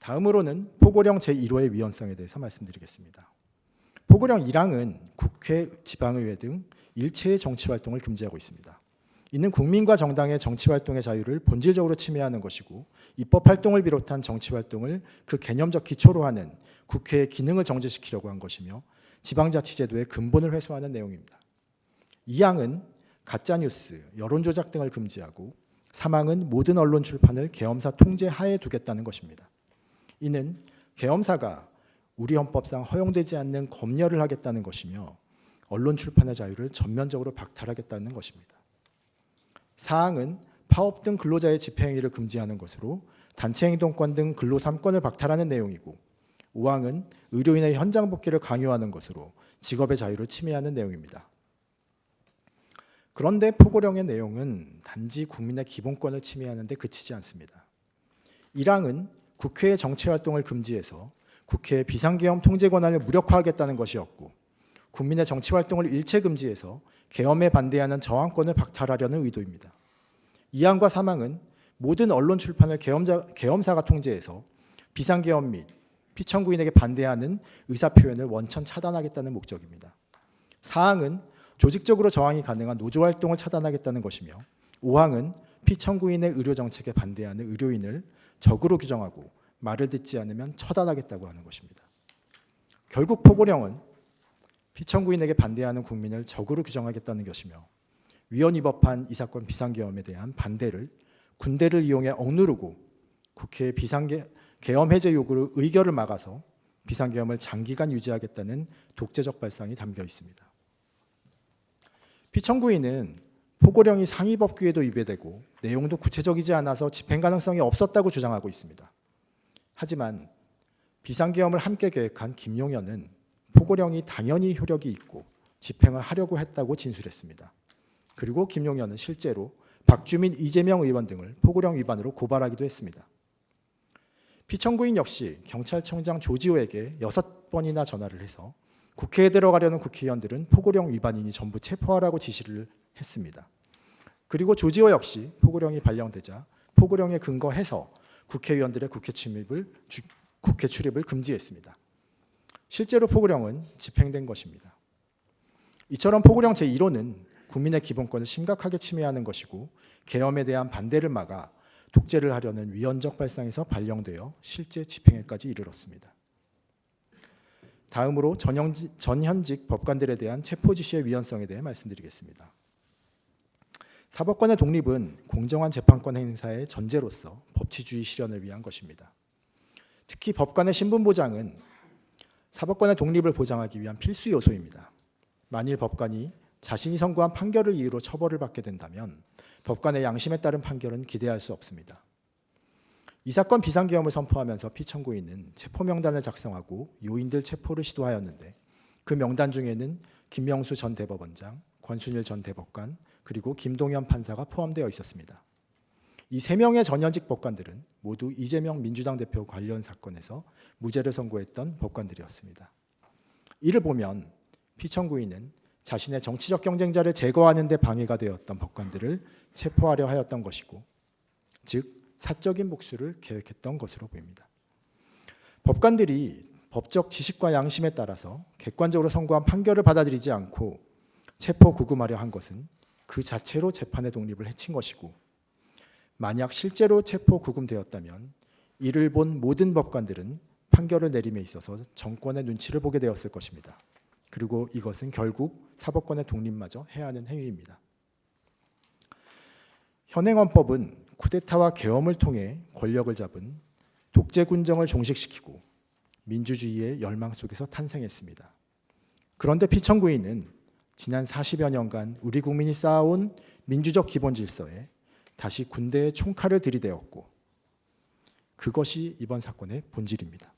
다음으로는 포고령 제1호의 위헌성에 대해서 말씀드리겠습니다. 포고령 1항은 국회, 지방의회 등 일체의 정치활동을 금지하고 있습니다. 이는 국민과 정당의 정치활동의 자유를 본질적으로 침해하는 것이고 입법활동을 비롯한 정치활동을 그 개념적 기초로 하는 국회의 기능을 정지시키려고 한 것이며 지방자치제도의 근본을 회수하는 내용입니다. 2항은 가짜뉴스, 여론조작 등을 금지하고 3항은 모든 언론 출판을 계엄사 통제 하에 두겠다는 것입니다. 이는 계엄사가 우리 헌법상 허용되지 않는 검열을 하겠다는 것이며 언론 출판의 자유를 전면적으로 박탈하겠다는 것입니다. 4항은 파업 등 근로자의 집회행위를 금지하는 것으로 단체행동권 등 근로 3권을 박탈하는 내용이고 5항은 의료인의 현장 복귀를 강요하는 것으로 직업의 자유를 침해하는 내용입니다. 그런데 포고령의 내용은 단지 국민의 기본권을 침해하는 데 그치지 않습니다. 1항은 국회의 정치활동을 금지해서 국회의 비상계엄 통제 권한을 무력화하겠다는 것이었고 국민의 정치활동을 일체 금지해서 계엄에 반대하는 저항권을 박탈하려는 의도입니다. 2항과 3항은 모든 언론 출판을 계엄사가 통제해서 비상계엄 및 피청구인에게 반대하는 의사표현을 원천 차단하겠다는 목적입니다. 4항은 조직적으로 저항이 가능한 노조활동을 차단하겠다는 것이며 5항은 피청구인의 의료정책에 반대하는 의료인을 적으로 규정하고 말을 듣지 않으면 처단하겠다고 하는 것입니다. 결국 포고령은 피청구인에게 반대하는 국민을 적으로 규정하겠다는 것이며 위헌 위법한 이 사건 비상계엄에 대한 반대를 군대를 이용해 억누르고 국회의 계엄 해제 요구를 의결을 막아서 비상계엄을 장기간 유지하겠다는 독재적 발상이 담겨 있습니다. 피청구인은 포고령이 상위법규에도 위배되고 내용도 구체적이지 않아서 집행 가능성이 없었다고 주장하고 있습니다. 하지만 비상계엄을 함께 계획한 김용현은 포고령이 당연히 효력이 있고 집행을 하려고 했다고 진술했습니다. 그리고 김용현은 실제로 박주민, 이재명 의원 등을 포고령 위반으로 고발하기도 했습니다. 피청구인 역시 경찰청장 조지호에게 6번이나 전화를 해서 국회에 들어가려는 국회의원들은 포고령 위반인이 전부 체포하라고 지시를 했습니다. 그리고 조지호 역시 포고령이 발령되자 포고령에 근거해서 국회의원들의 국회 출입을 금지했습니다. 실제로 포고령은 집행된 것입니다. 이처럼 포고령 제1호는 국민의 기본권을 심각하게 침해하는 것이고 계엄에 대한 반대를 막아 독재를 하려는 위헌적 발상에서 발령되어 실제 집행에까지 이르렀습니다. 다음으로 전현직 법관들에 대한 체포 지시의 위헌성에 대해 말씀드리겠습니다. 사법권의 독립은 공정한 재판권 행사의 전제로서 법치주의 실현을 위한 것입니다. 특히 법관의 신분 보장은 사법권의 독립을 보장하기 위한 필수 요소입니다. 만일 법관이 자신이 선고한 판결을 이유로 처벌을 받게 된다면 법관의 양심에 따른 판결은 기대할 수 없습니다. 이 사건 비상계엄을 선포하면서 피청구인은 체포명단을 작성하고 요인들 체포를 시도하였는데 그 명단 중에는 김명수 전 대법원장, 권순일 전 대법관, 그리고 김동연 판사가 포함되어 있었습니다. 이 3명의 전현직 법관들은 모두 이재명 민주당 대표 관련 사건에서 무죄를 선고했던 법관들이었습니다. 이를 보면 피청구인은 자신의 정치적 경쟁자를 제거하는 데 방해가 되었던 법관들을 체포하려 하였던 것이고, 즉 사적인 복수를 계획했던 것으로 보입니다. 법관들이 법적 지식과 양심에 따라서 객관적으로 선고한 판결을 받아들이지 않고 체포 구금하려 한 것은 그 자체로 재판의 독립을 해친 것이고, 만약 실제로 체포 구금되었다면 이를 본 모든 법관들은 판결을 내림에 있어서 정권의 눈치를 보게 되었을 것입니다. 그리고 이것은 결국 사법권의 독립마저 해하는 행위입니다. 현행 헌법은 쿠데타와 계엄을 통해 권력을 잡은 독재 군정을 종식시키고 민주주의의 열망 속에서 탄생했습니다. 그런데 피청구인은 지난 40여 년간 우리 국민이 쌓아온 민주적 기본 질서에 다시 군대의 총칼을 들이대었고, 그것이 이번 사건의 본질입니다.